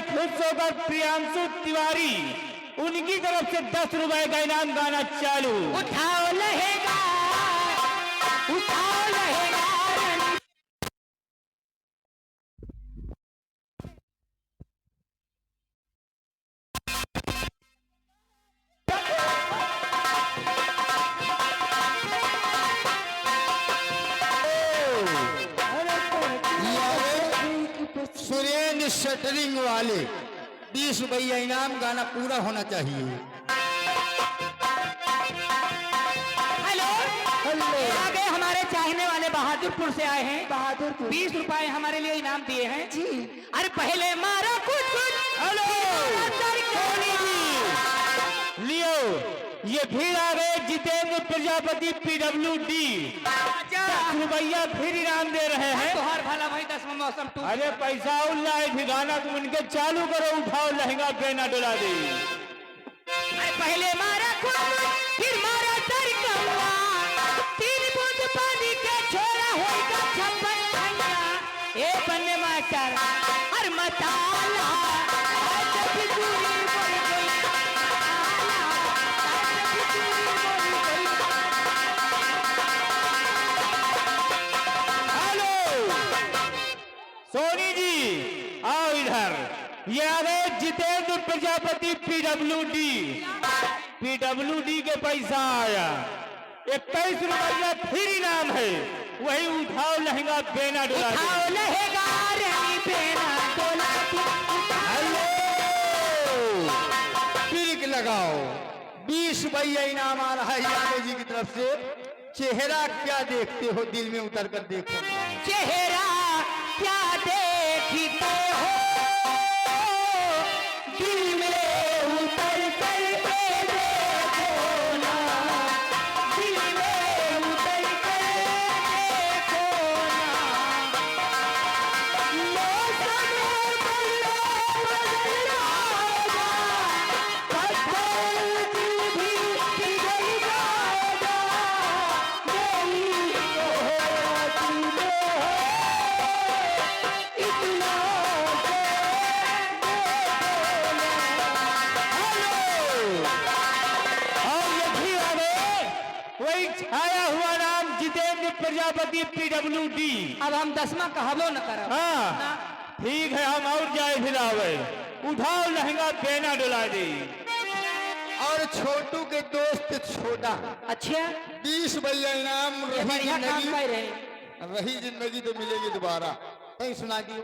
खुश होकर प्रियांशु तिवारी, उनकी तरफ से 10 रुपए का इनाम गाना चालू। उठाओ लहेगा, उठाओ लहेगा। सुरेंद्र शटरिंग वाले 20 रुपया इनाम, गाना पूरा होना चाहिए। हेलो हेलो, आगे हमारे चाहने वाले बहादुरपुर से आए हैं। बहादुरपुर 20 रुपए हमारे लिए इनाम दिए हैं जी। अरे पहले मारा कुछ कुछ। हेलो सोनी जी, लियो ये फिर आ गए जितेंद्र प्रजापति PWD, 10 रुपया फिर इनाम दे रहे हैं। तो हर भला भाई 10वां मौसम टू। अरे पैसा उल्लाए भी गाना तुम इनके चालू करो, उठाओ लहंगा बेना डुला दे। अरे पहले मारा कुछ फिर मारा सरकवा, 3 बूंद पानी के छोड़ा होगा 56 खंडा। ए बन्ने मास्टर हर मताला जब दूरी बढ़ गई, सोनी जी आओ इधर, ये आ गए जितेंद्र प्रजापति PWD के पैसा आया 21 रुपया फिर इनाम है, वही उठाओ लहंगा बेना डुला दे। उठाओ लहेगा रानी बेना डोला दे। हेलो क्लिक लगाओ, 20 रुपया इनाम आ रहा है यादव जी की तरफ से। चेहरा क्या देखते हो, दिल में उतर कर देखो। चेहरा क्या देखते हो, दिल में उतर कर देखो ना, दिल में उतर कर देखो ना। मौसम बदल जाएगा, पत्थर भी पिघल जाएगा, मेरी मोहब्बत में इतना और ये भी आ गए वही छाया हुआ नाम जितेंद्र प्रजापति PWD। अब हम 10वां कहबो न करब। हाँ ठीक है, हम और जाए फिर आवे, उठाओ लहंगा बेना डुला दे। और छोटू के दोस्त छोटा, अच्छा 20 रुपया इनाम। ये बढ़िया काम कर रहे। रही जिंदगी तो मिलेगी दोबारा। सुना दियो।